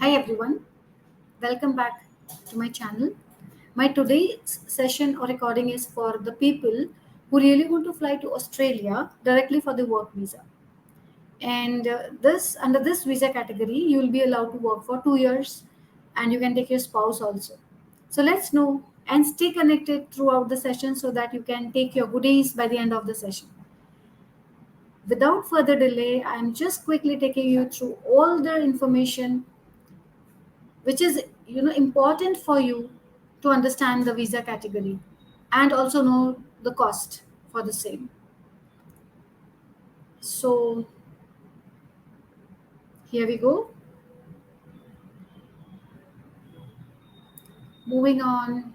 Hi everyone, welcome back to my channel. My today's session or recording is for the people who really want to fly to Australia directly for the work visa. And this under this visa category, you will be allowed to work for 2 years, and you can take your spouse also. So let's know and stay connected throughout the session so that you can take your goodies by the end of the session. Without further delay, I am just quickly taking you through all the information which is important for you to understand the visa category and also know the cost for the same. So here we go. Moving on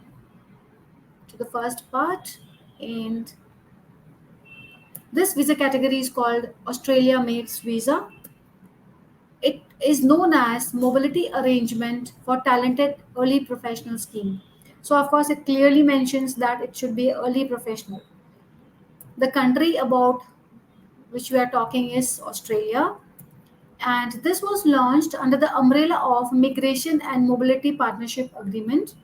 to the first part, and this visa category is called Australia Mates Visa. It is known as Mobility Arrangement for Talented Early Professional Scheme. So of course it clearly mentions that it should be early professional. The country about which we are talking is Australia, and this was launched under the umbrella of Migration and Mobility Partnership Agreement.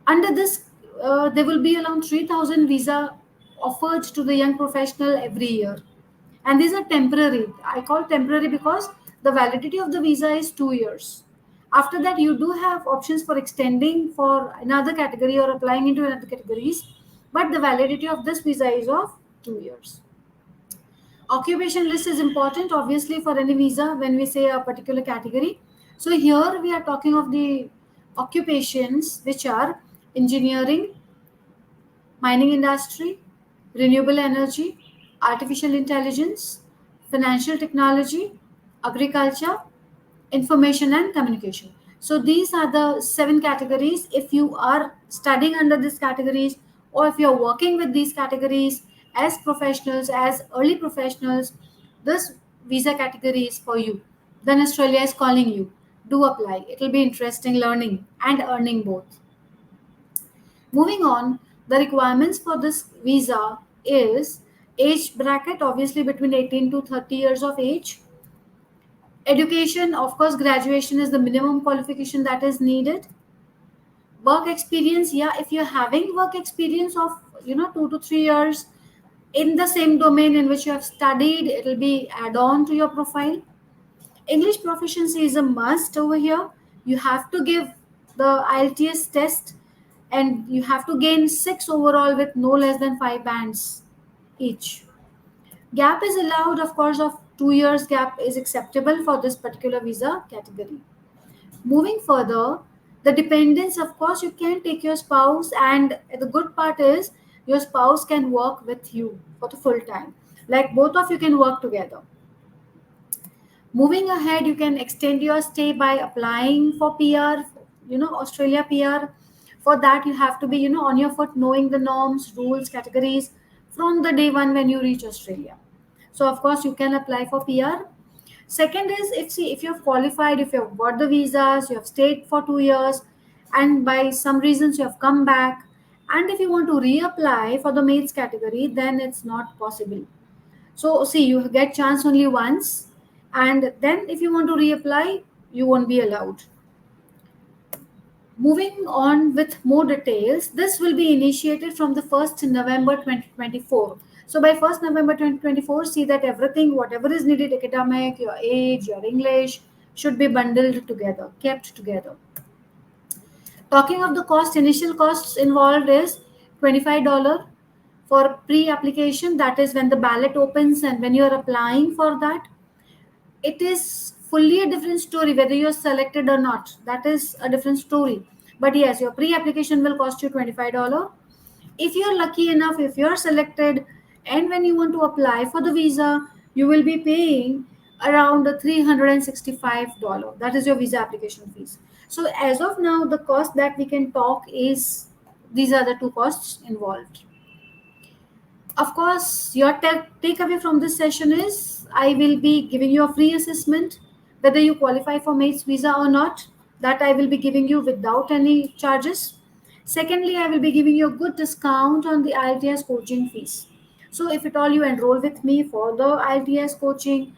Under this, there will be around 3,000 visa offered to the young professional every year, and these are temporary. I call temporary because the validity of the visa is 2 years. After that, you do have options for extending for another category or applying into another categories, but the validity of this visa is of 2 years. Occupation list is important obviously for any visa when we say a particular category. So here we are talking of the occupations which are engineering, mining industry, renewable energy, artificial intelligence, financial technology, agriculture, information and communication. So these are the seven categories. If you are studying under these categories, or if you're working with these categories as professionals, as early professionals, this visa category is for you. Then Australia is calling you. Do apply. It will be interesting learning and earning both. Moving on, the requirements for this visa is age bracket, obviously between 18 to 30 years of age. Education, of course, graduation is the minimum qualification that is needed. Work experience, yeah, if you're having work experience of 2 to 3 years in the same domain in which you have studied, it will be add on to your profile. English proficiency is a must over here. You have to give the IELTS test, and you have to gain 6 overall with no less than 5 bands each. Gap is allowed, of course, of 2 years gap is acceptable for this particular visa category. Moving further, the dependents, of course, you can take your spouse, and the good part is your spouse can work with you for the full time. Like both of you can work together. Moving ahead, you can extend your stay by applying for PR, Australia PR. For that, you have to be, on your foot, knowing the norms, rules, categories from the day one when you reach Australia. So, of course, you can apply for PR. Second is if you have qualified, if you have got the visas, you have stayed for 2 years, and by some reasons you have come back, and if you want to reapply for the mates category, then it's not possible. So see, you get chance only once, and then if you want to reapply, you won't be allowed. Moving on with more details, this will be initiated from the 1st November 2024. So by 1st November 2024, see that everything, whatever is needed, academic, your age, your English, should be bundled together, kept together. Talking of the cost, initial costs involved is $25 for pre-application. That is when the ballot opens and when you are applying for that. It is fully a different story whether you're selected or not. That is a different story. But yes, your pre-application will cost you $25. If you're lucky enough, if you're selected, and when you want to apply for the visa, you will be paying around $365. That is your visa application fees. So as of now, the cost that we can talk is these are the two costs involved. Of course, your takeaway from this session is I will be giving you a free assessment whether you qualify for mates visa or not. That I will be giving you without any charges. Secondly, I will be giving you a good discount on the IELTS coaching fees. So if at all you enroll with me for the IELTS coaching,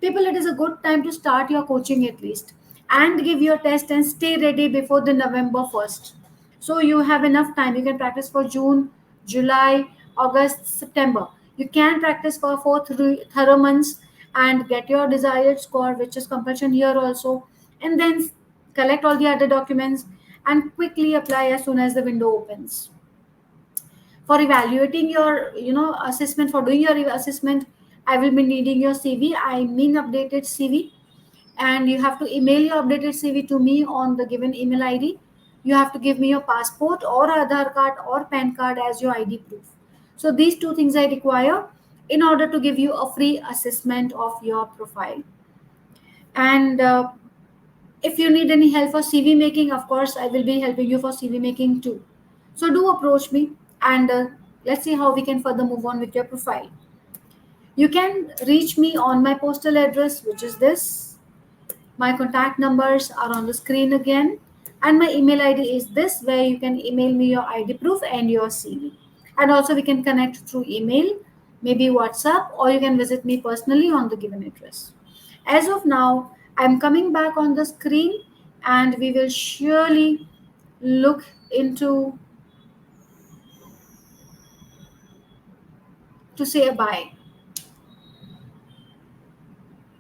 People, it is a good time to start your coaching at least, and give your test and stay ready before the November 1st. So you have enough time. You can practice for June, July, August, September. You can practice for 4 thorough months and get your desired score, which is compulsion here also, and then collect all the other documents and quickly apply as soon as the window opens. For evaluating your assessment, for doing your assessment, I will be needing your CV, I mean updated CV, and you have to email your updated CV to me on the given email ID. You have to give me your passport or Aadhaar card or PAN card as your ID proof. So these two things I require in order to give you a free assessment of your profile. And if you need any help for CV making, of course, I will be helping you for CV making too. So do approach me, and let's see how we can further move on with your profile. You can reach me on my postal address, which is this. My contact numbers are on the screen again, and my email ID is this, where you can email me your ID proof and your CV. And also, we can connect through email, maybe WhatsApp, or you can visit me personally on the given address. As of now, I'm coming back on the screen, and we will surely look into to say a bye.